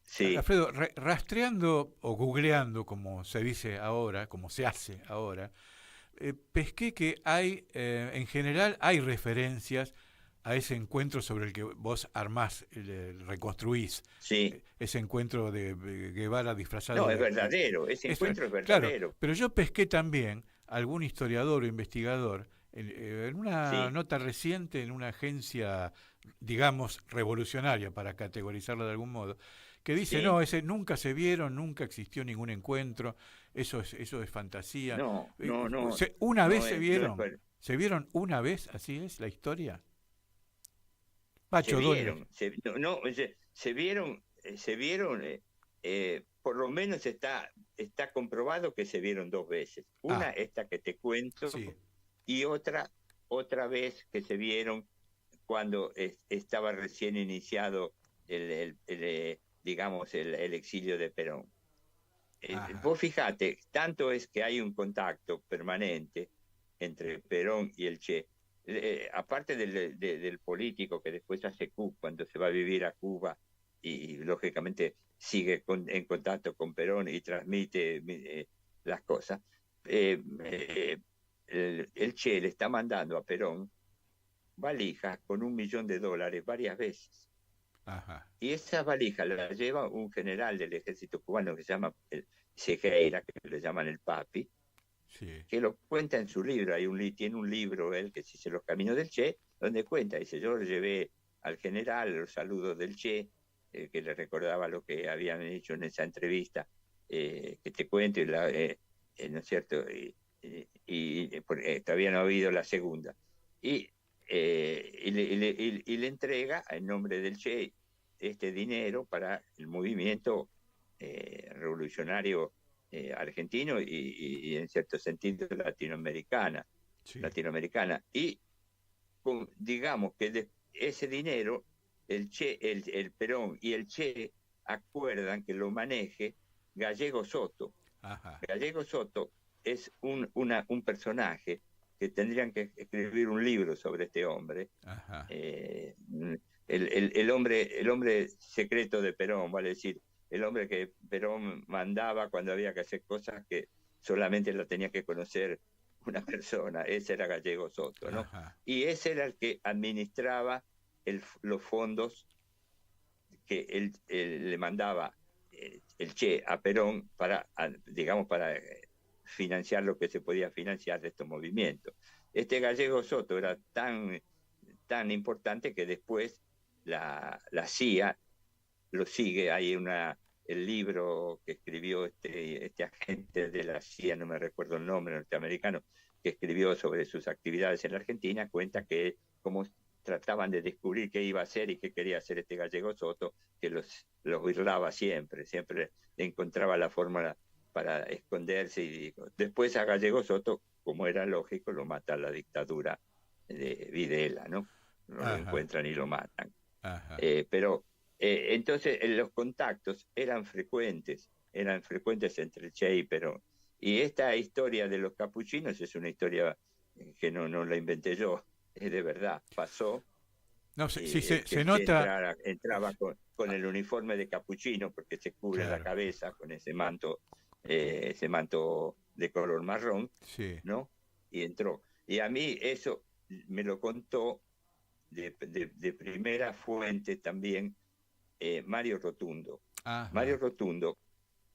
Sí, Alfredo, rastreando o googleando, como se dice ahora, como se hace ahora, pesqué que hay, en general, hay referencias a ese encuentro sobre el que vos armás, reconstruís, sí. ese encuentro de Guevara disfrazado No, es de... verdadero, ese encuentro es Claro, verdadero. pero yo pesqué también algún historiador o investigador en una Sí, nota reciente en una agencia, digamos, revolucionaria, para categorizarlo de algún modo, que dice, no, sí. ese nunca se vieron, nunca existió ningún encuentro, eso es fantasía. No, no, no, ¿Una vez no es, ¿Se vieron una vez? ¿Así es la historia? Pacho Donner. se vieron, por lo menos está comprobado que se vieron dos veces. Una, Ah, esta que te cuento, sí. y otra vez que se vieron cuando estaba recién iniciado digamos, el exilio de Perón. Ajá. Vos fijate, tanto es que hay un contacto permanente entre Perón y el Che. Aparte del político que después hace Cuba, cuando se va a vivir a Cuba y lógicamente sigue en contacto con Perón y transmite las cosas, el Che le está mandando a Perón valijas con $1.000.000 varias veces. Ajá. Y esa valija la lleva un general del ejército cubano que se llama Sequeira, que le llaman el Papi, Sí. que lo cuenta en su libro. Tiene un libro él que se dice Los Caminos del Che, donde cuenta, dice, yo le llevé al general los saludos del Che, que le recordaba lo que habían hecho en esa entrevista, que te cuento, ¿no es cierto? Todavía no ha habido la segunda. Y le entrega en nombre del Che este dinero para el movimiento revolucionario argentino y en cierto sentido Sí. latinoamericana. Y digamos que ese dinero, el Perón y el Che acuerdan que lo maneje Gallego Soto. Ajá. Gallego Soto es un personaje que tendrían que escribir un libro sobre este hombre. Ajá. El hombre secreto de Perón, vale decir, el hombre que Perón mandaba cuando había que hacer cosas que solamente la tenía que conocer una persona. Ese era Gallego Soto, ¿no? Ajá. Y ese era el que administraba los fondos que él le mandaba el Che a Perón digamos, para financiar lo que se podía financiar de estos movimientos. Este Gallego Soto era tan importante que después la CIA lo sigue. Hay el libro que escribió este agente de la CIA, no me recuerdo el nombre, norteamericano, que escribió sobre sus actividades en la Argentina, cuenta que cómo trataban de descubrir qué iba a hacer y qué quería hacer este Gallego Soto, que los burlaba siempre encontraba la forma para esconderse, y después a Gallego Soto, como era lógico, lo mata la dictadura de Videla, ¿no? Lo encuentran y lo matan. Pero entonces los contactos eran frecuentes entre Che y Perón. Y esta historia de los capuchinos es una historia que no la inventé yo, es de verdad, pasó. No, sí, se nota. Entraba con el uniforme de capuchino, porque se cubre la cabeza con ese manto de color marrón, sí, ¿no? Y entró. Y a mí eso me lo contó de primera fuente también Mario Rotundo. Mario Rotundo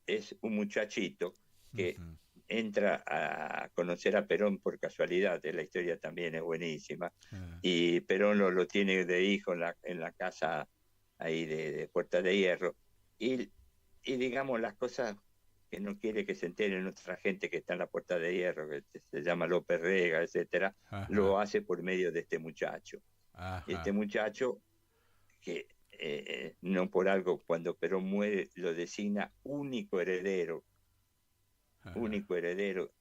es un muchachito que entra a conocer a Perón por casualidad, la historia también es buenísima, y Perón lo tiene de hijo en la casa ahí de Puerta de Hierro, y digamos las cosas que no quiere que se enteren otra gente que está en la Puerta de Hierro, que se llama López Rega, etcétera, lo hace por medio de este muchacho. Este muchacho que no por algo, cuando Perón muere, lo designa único heredero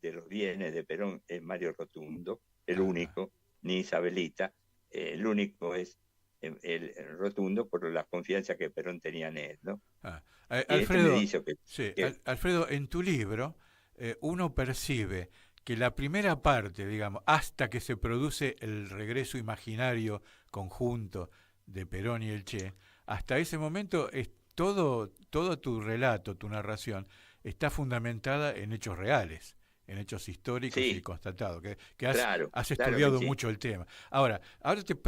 de los bienes de Perón, es Mario Rotundo, el único, ni Isabelita, el único es el Rotundo, por la confianza que Perón tenía en él, ¿no? Alfredo, Alfredo, en tu libro uno percibe que la primera parte, digamos, hasta que se produce el regreso imaginario conjunto de Perón y el Che, hasta ese momento es todo tu relato, tu narración, está fundamentada en hechos reales, en hechos históricos y constatados, que has estudiado mucho el tema. Ahora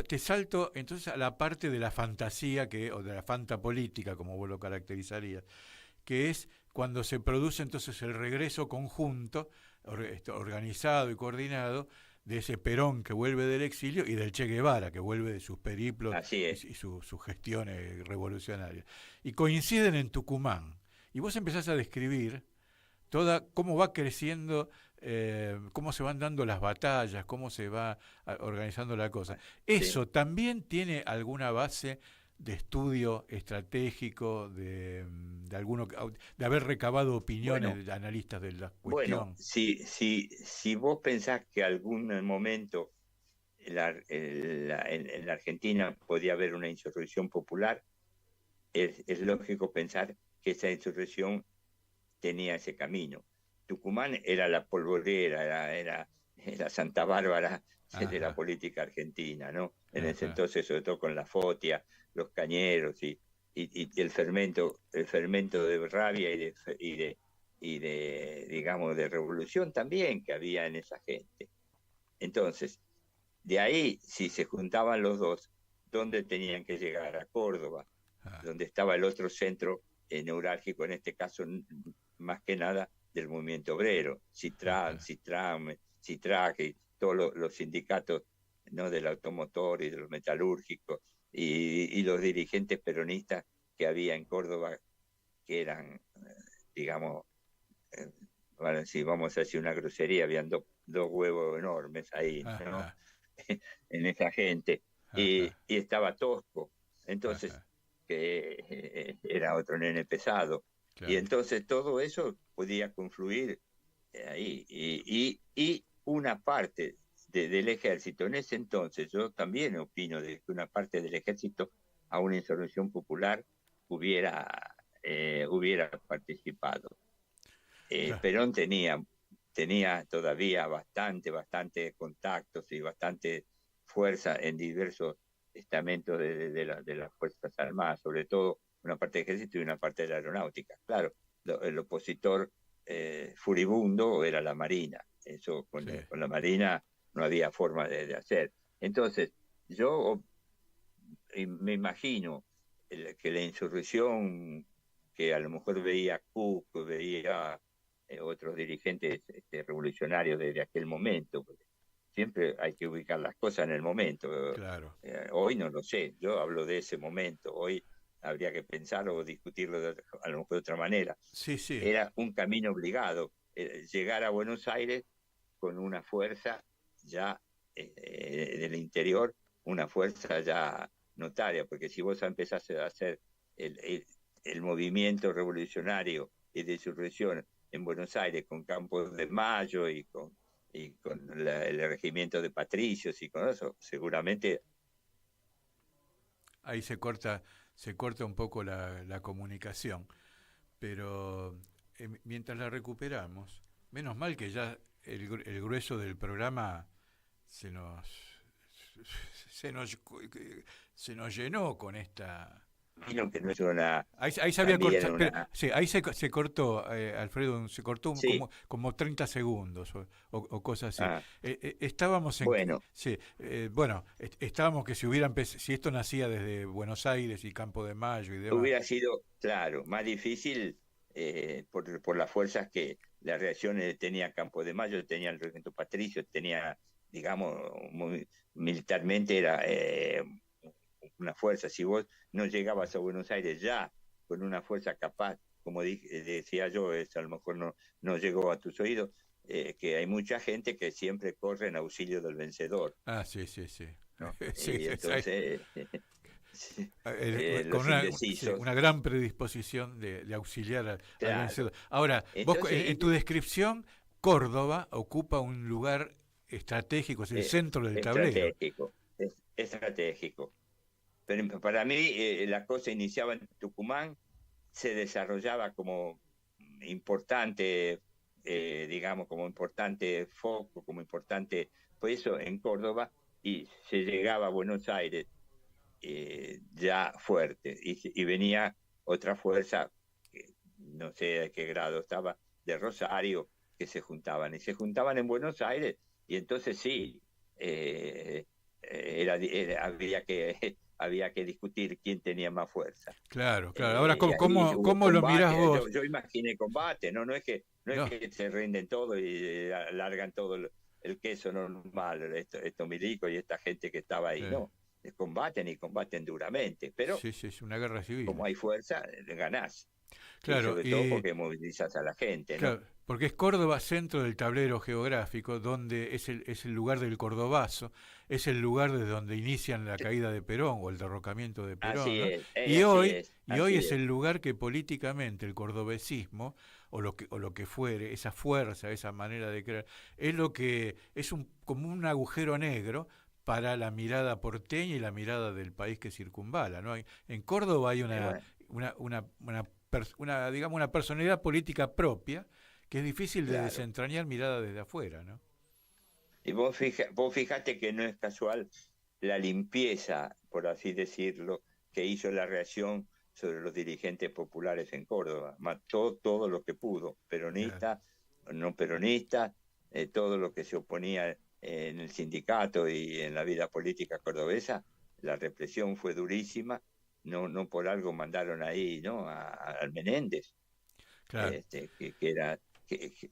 te salto entonces a la parte de la fantasía, o de la fantapolítica, como vos lo caracterizarías, que es cuando se produce entonces el regreso conjunto, organizado y coordinado, de ese Perón que vuelve del exilio y del Che Guevara que vuelve de sus periplos y sus gestiones revolucionarias. Y coinciden en Tucumán. Y vos empezás a describir cómo va creciendo, cómo se van dando las batallas, cómo se va organizando la cosa. ¿Eso también tiene alguna base de estudio estratégico, de haber recabado opiniones de analistas de la cuestión? Bueno, si vos pensás que algún momento en la Argentina podía haber una insurrección popular, es lógico pensar que esa insurrección tenía ese camino. Tucumán era la polvorera, era Santa Bárbara de la política argentina, ¿no? En ese entonces, sobre todo con la Fotia, los cañeros y el fermento de rabia y de digamos de revolución también que había en esa gente. Entonces, de ahí, si se juntaban los dos, ¿dónde tenían que llegar? A Córdoba, donde estaba el otro centro neurálgico, en este caso más que nada del movimiento obrero, Citrac, y todos los sindicatos, ¿no?, del automotor y de los metalúrgicos, y los dirigentes peronistas que había en Córdoba, que eran, digamos, bueno, si vamos a decir una grosería, habían dos huevos enormes ahí, ¿no? En esa gente, y estaba Tosco, entonces, que era otro nene pesado, y entonces todo eso podía confluir ahí, y una parte del ejército, en ese entonces yo también opino de que una parte del ejército a una insurrección popular hubiera participado. Perón tenía todavía bastante contactos y bastante fuerza en diversos estamentos de las Fuerzas Armadas, sobre todo una parte del ejército y una parte de la aeronáutica. Claro, el opositor furibundo era la Marina. Eso con la Marina no había forma de hacer. Entonces, yo me imagino que la insurrección que a lo mejor veía Cook, veía otros dirigentes revolucionarios desde aquel momento, porque siempre hay que ubicar las cosas en el momento. Claro. Hoy no lo sé, yo hablo de ese momento. Hoy habría que pensarlo o discutirlo a lo mejor de otra manera. Sí, sí. Era un camino obligado. Llegar a Buenos Aires con una fuerza ya del interior, una fuerza ya notaria, porque si vos empezás a hacer el movimiento revolucionario y de insurrección en Buenos Aires con Campos de Mayo y con el regimiento de patricios y con eso, seguramente... Ahí se corta un poco la comunicación, pero mientras la recuperamos, menos mal que ya el grueso del programa se nos llenó con esta... Que no es una, ahí se había cortado, una... sí, ahí se cortó, Alfredo, se cortó sí. como 30 segundos o cosas así. Ah. Estábamos en... Bueno. Sí, estábamos que si esto nacía desde Buenos Aires y Campo de Mayo y demás... Hubiera sido, claro, más difícil por las fuerzas que las reacciones tenía Campo de Mayo, tenía el regimiento patricio, tenía, digamos, militarmente era... una fuerza. Si vos no llegabas a Buenos Aires ya con una fuerza capaz, como decía yo, a lo mejor no llegó a tus oídos, que hay mucha gente que siempre corre en auxilio del vencedor. Ah, sí, sí, sí. ¿No? Sí, y entonces, con una gran predisposición de auxiliar al vencedor. Ahora, entonces, vos en tu descripción, Córdoba ocupa un lugar estratégico, es el centro del tablero. Estratégico. Pero para mí la cosa iniciaba en Tucumán, se desarrollaba como importante, digamos, como importante foco, como importante peso en Córdoba, y se llegaba a Buenos Aires ya fuerte, y venía otra fuerza, no sé de qué grado estaba, de Rosario, que se juntaban en Buenos Aires, y entonces sí, había que discutir quién tenía más fuerza. Claro. Ahora, ¿cómo lo mirás vos? Yo imaginé combate, no es que se rinden todo y alargan todo el queso normal, estos milicos y esta gente que estaba ahí, no. Combaten duramente, pero sí, es una guerra civil. Como hay fuerza, ganás. Claro, y sobre todo porque movilizas a la gente, claro, ¿no? Porque es Córdoba centro del tablero geográfico, donde es el lugar del cordobazo, es el lugar desde donde inician la caída de Perón o el derrocamiento de Perón. Así ¿no? es, y hoy es el lugar que políticamente el cordobesismo o lo que fuere, esa fuerza, esa manera de creer, es lo que es como un agujero negro para la mirada porteña y la mirada del país que circunvala, ¿no? En Córdoba hay una personalidad política propia que es difícil de desentrañar mirada desde afuera, ¿no? Y vos fijate que no es casual la limpieza, por así decirlo, que hizo la reacción sobre los dirigentes populares en Córdoba. Mató todo lo que pudo, peronista, no peronista, todo lo que se oponía en el sindicato y en la vida política cordobesa. La represión fue durísima, no por algo mandaron ahí, ¿no?, al Menéndez, claro. Que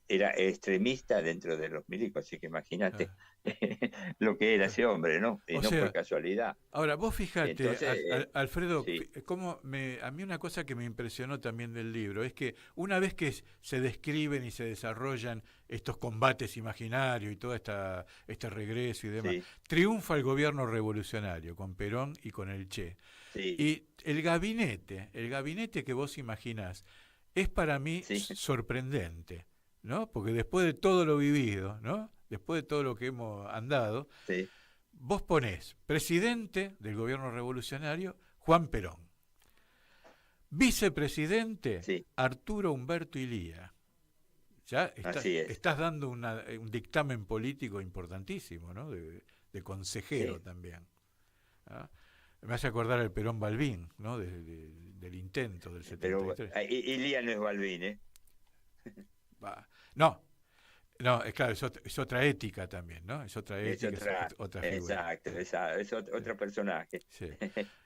era extremista dentro de los milicos, así que imagínate lo que era ese hombre, ¿no? Y no fue casualidad. Ahora, vos fijate, entonces, Alfredo, sí. A mí una cosa que me impresionó también del libro es que una vez que se describen y se desarrollan estos combates imaginarios y todo este regreso y demás, triunfa el gobierno revolucionario con Perón y con el Che. Sí. Y el gabinete que vos imaginás, es para mí sorprendente, ¿no? Porque después de todo lo vivido, ¿no? Después de todo lo que hemos andado, vos ponés presidente del gobierno revolucionario, Juan Perón. Vicepresidente, Arturo Humberto Illia. Ya estás dando un dictamen político importantísimo, ¿no? De consejero también. ¿Ah? Me hace acordar al Perón Balbín, ¿no? Del intento del 73. Pero Illia no es Balbín, ¿eh? No, claro, es otra ética también, ¿no? Es otra ética, es otra figura. Exacto, es otro personaje. Sí.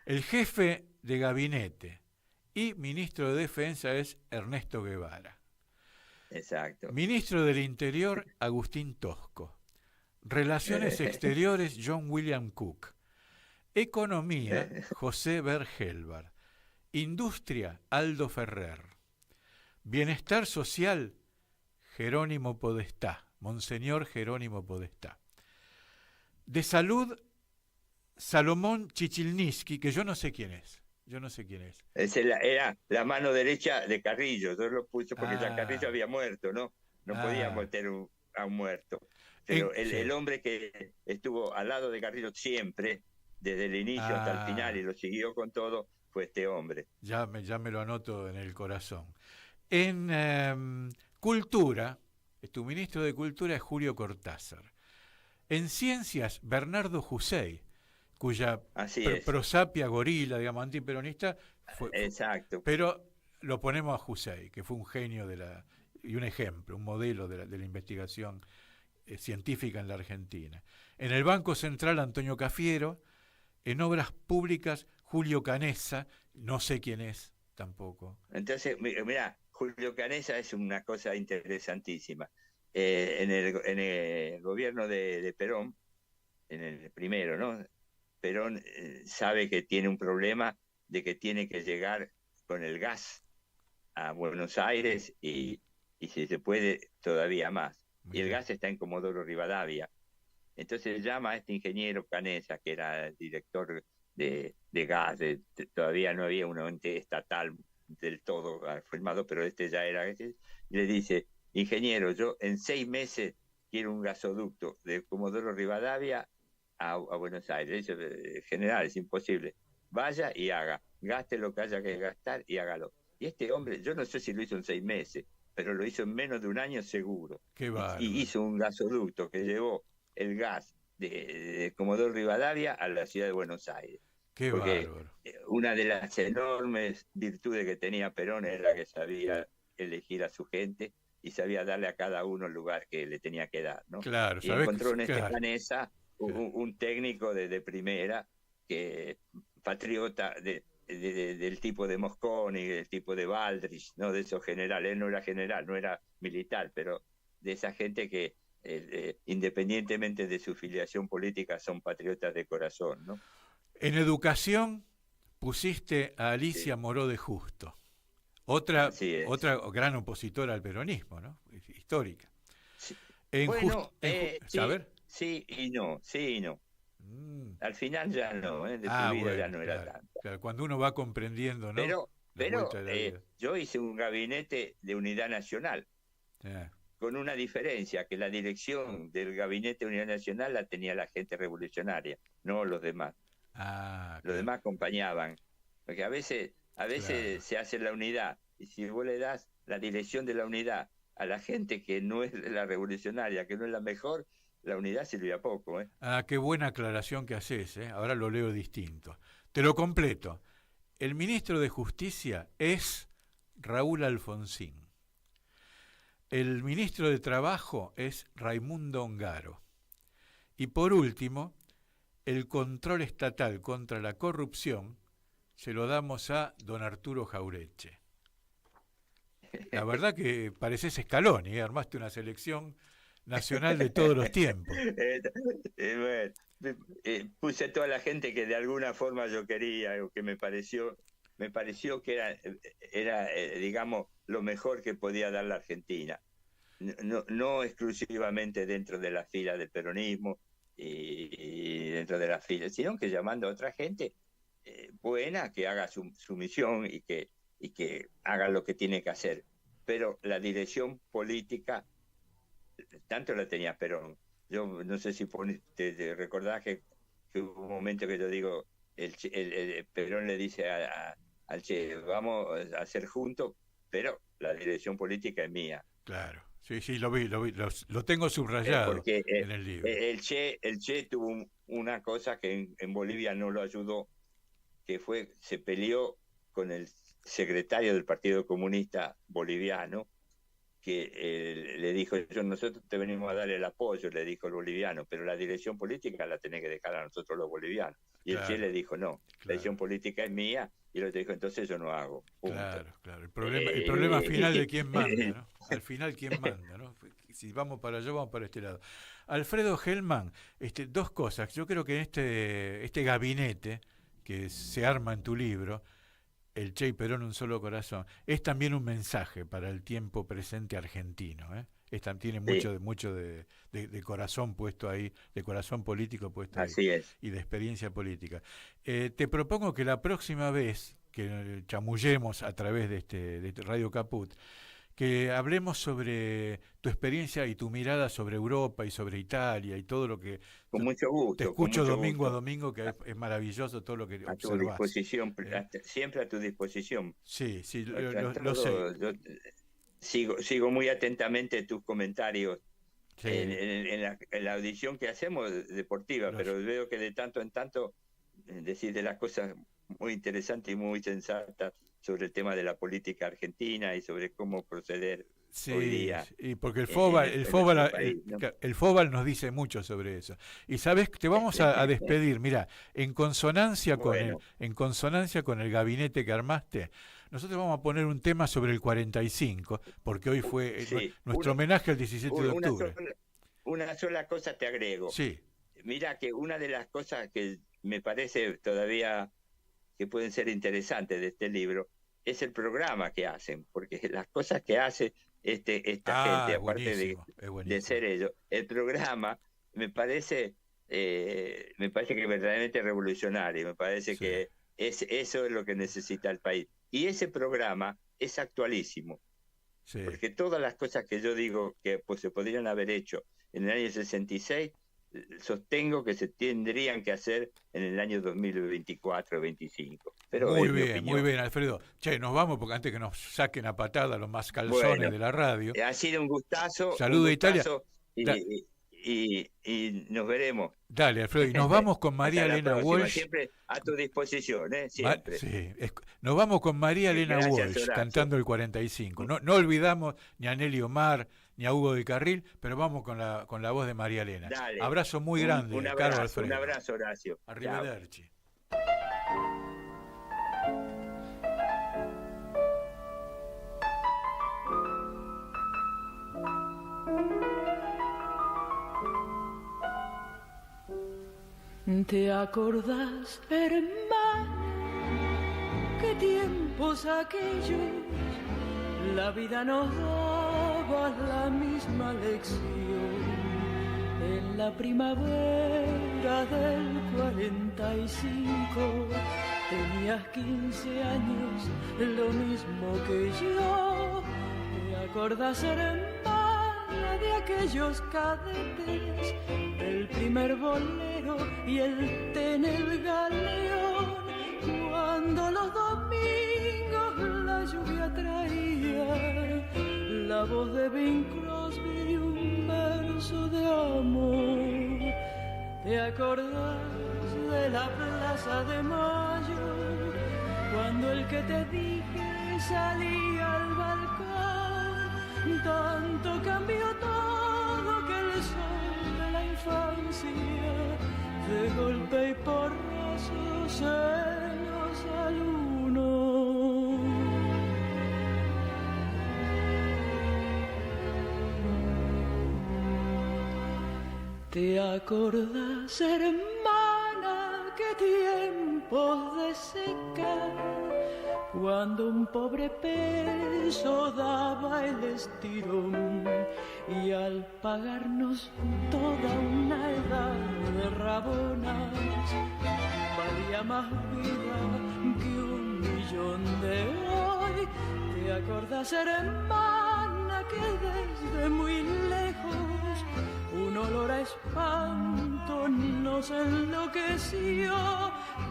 El jefe de gabinete y ministro de Defensa es Ernesto Guevara. Exacto. Ministro del Interior, Agustín Tosco. Relaciones Exteriores, John William Cook. Economía, José Bergelbar. Industria, Aldo Ferrer. Bienestar social, Jerónimo Podestá, Monseñor Jerónimo Podestá. De salud, Salomón Chichilnisky, que yo no sé quién es. Era la mano derecha de Carrillo. Yo lo puse porque ya Carrillo había muerto, ¿no? No podía meter a un muerto. Pero el hombre que estuvo al lado de Carrillo siempre, desde el inicio hasta el final, y lo siguió con todo, fue este hombre. Ya me lo anoto en el corazón. En Cultura, tu ministro de Cultura es Julio Cortázar. En Ciencias, Bernardo Jusey, cuya prosapia gorila, digamos, antiperonista, fue. Exacto. Pero lo ponemos a Jusey, que fue un genio y un ejemplo, un modelo de la investigación científica en la Argentina. En el Banco Central, Antonio Cafiero. En Obras Públicas, Julio Canessa, no sé quién es tampoco. Entonces, mira, Julio Canessa es una cosa interesantísima. En el gobierno de Perón, en el primero, ¿no? Perón sabe que tiene un problema de que tiene que llegar con el gas a Buenos Aires y si se puede todavía más. Y el gas está en Comodoro Rivadavia. Entonces llama a este ingeniero Canessa, que era el director de gas, todavía no había un ente estatal del todo formado, pero este ya era, y le dice: ingeniero, yo en 6 meses quiero un gasoducto de Comodoro Rivadavia a Buenos Aires. Eso, general, es imposible. Vaya y haga, gaste lo que haya que gastar y hágalo. Y este hombre, yo no sé si lo hizo en 6 meses, pero lo hizo en menos de un año seguro. Qué bárbaro. Y hizo un gasoducto que llevó el gas de Comodoro Rivadavia a la ciudad de Buenos Aires. Qué bárbaro. Una de las enormes virtudes que tenía Perón era que sabía elegir a su gente y sabía darle a cada uno el lugar que le tenía que dar, ¿no? Claro, y encontró en este Canessa un técnico de primera, que patriota del tipo de Mosconi, del tipo de Baldrich, ¿no? De esos generales. Él no era general, no era militar, pero de esa gente que independientemente de su filiación política son patriotas de corazón, ¿no? En educación pusiste a Alicia Moró de Justo, otra gran opositora al peronismo, ¿no? Histórica. Sí. A ver. Sí y no. Al final ya no, de su vida ya no era tanto. Claro, cuando uno va comprendiendo, ¿no? Pero yo hice un gabinete de unidad nacional. Con una diferencia, que la dirección del gabinete de unidad nacional la tenía la gente revolucionaria, no los demás. Los demás acompañaban, porque a veces se hace la unidad, y si vos le das la dirección de la unidad a la gente que no es la revolucionaria, que no es la mejor, la unidad sirve a poco. Qué buena aclaración que haces, ahora lo leo distinto. Te lo completo. El ministro de Justicia es Raúl Alfonsín. El ministro de Trabajo es Raimundo Ongaro. Y por último, el control estatal contra la corrupción se lo damos a don Arturo Jaureche. La verdad que pareces Scaloni, armaste una selección nacional de todos los tiempos. Puse a toda la gente que de alguna forma yo quería, o que me pareció que era digamos, lo mejor que podía dar la Argentina. No exclusivamente dentro de la fila del peronismo y dentro de la fila, sino que llamando a otra gente buena, que haga su misión y que haga lo que tiene que hacer. Pero la dirección política tanto la tenía Perón. Yo no sé si te recordás que hubo un momento que yo digo, el Perón le dice al Che, vamos a hacer juntos, pero la dirección política es mía. Claro, sí, lo vi, lo tengo subrayado porque, en el libro. El Che tuvo una cosa que en Bolivia no lo ayudó, que se peleó con el secretario del Partido Comunista Boliviano, que le dijo: nosotros te venimos a dar el apoyo, le dijo el boliviano, pero la dirección política la tenés que dejar a nosotros los bolivianos. Y el Che le dijo: no, la dirección política es mía, y el otro dijo: entonces yo no hago. Punto. Claro. El problema final de quién manda, ¿no? Al final quién manda, ¿no? Si vamos para allá, vamos para este lado. Alfredo Hellman, dos cosas. Yo creo que en este gabinete que se arma en tu libro, El Che y Perón, un solo corazón, es también un mensaje para el tiempo presente argentino, ¿eh? Tiene mucho de corazón puesto ahí, de corazón político puesto ahí. Así es. Y de experiencia política. Te propongo que la próxima vez que chamullemos a través de Radio Caput, que hablemos sobre tu experiencia y tu mirada sobre Europa y sobre Italia y todo lo que... Con mucho gusto. Te escucho domingo a domingo, que es maravilloso todo lo que a observas. Tu disposición, siempre a tu disposición. Sí, lo sé. Yo sigo muy atentamente tus comentarios en la audición que hacemos deportiva, pero veo que de tanto en tanto decís de las cosas muy interesantes y muy sensatas sobre el tema de la política argentina y sobre cómo proceder hoy día. Y porque el Fóbal nos dice mucho sobre eso. Y sabes, te vamos a despedir, mira, en consonancia con el gabinete que armaste, nosotros vamos a poner un tema sobre el 45, porque hoy fue nuestro homenaje al 17 de octubre. Una sola cosa te agrego. Sí. Mira que una de las cosas que me parece todavía que pueden ser interesantes de este libro es el programa que hacen, porque las cosas que hace esta gente, aparte de ser ellos, el programa me parece que es verdaderamente revolucionario, me parece que eso es lo que necesita el país. Y ese programa es actualísimo, porque todas las cosas que yo digo que pues se podrían haber hecho en el año 66, sostengo que se tendrían que hacer en el año 2024-25. Pero muy bien, Alfredo. Che, nos vamos porque antes que nos saquen a patada los más calzones de la radio. Ha sido un gustazo. Saludo a Italia. Y nos veremos. Dale, Alfredo, y nos vamos con María Elena Walsh. Siempre a tu disposición, siempre. Nos vamos con María Elena Walsh cantando el 45. No olvidamos ni a Nelly Omar ni a Hugo de Carril, pero vamos con la voz de María Elena. Dale. Abrazo muy grande, Carlos Alfredo. Un abrazo, Horacio. Arrivederci. ¿Te acordás, hermana, qué tiempos aquellos? La vida nos daba la misma lección. En la primavera del 45 tenías 15 años, lo mismo que yo. ¿Te acordás, hermana, de aquellos cadetes, del primer bolero y el té en el galeón, cuando los domingos la lluvia traía la voz de Bing Crosby y un verso de amor? ¿Te acordás de la Plaza de Mayo, cuando el que te dije salía al balcón? Tanto cambió todo que el sol de la infancia de golpe y porrazo se nos alunó. ¿Te acordás, hermana, qué tiempos de seca, cuando un pobre peso daba el estirón y al pagarnos toda una edad de rabonas valía más vida que 1.000.000 de hoy? ¿Te acordás, hermana, que desde muy lejos un olor a espanto nos enloqueció?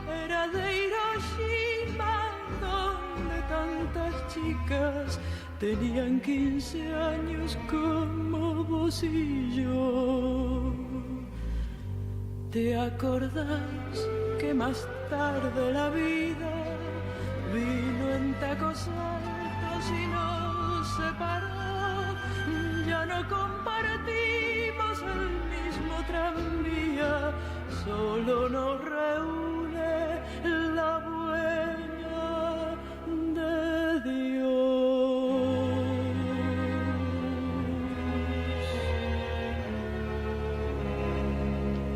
Era de Hiroshima, donde tantas chicas tenían 15 años como vos y yo. ¿Te acordás que más tarde la vida vino en tacos altos y nos separó? Ya no compartimos el mismo tranvía, solo nos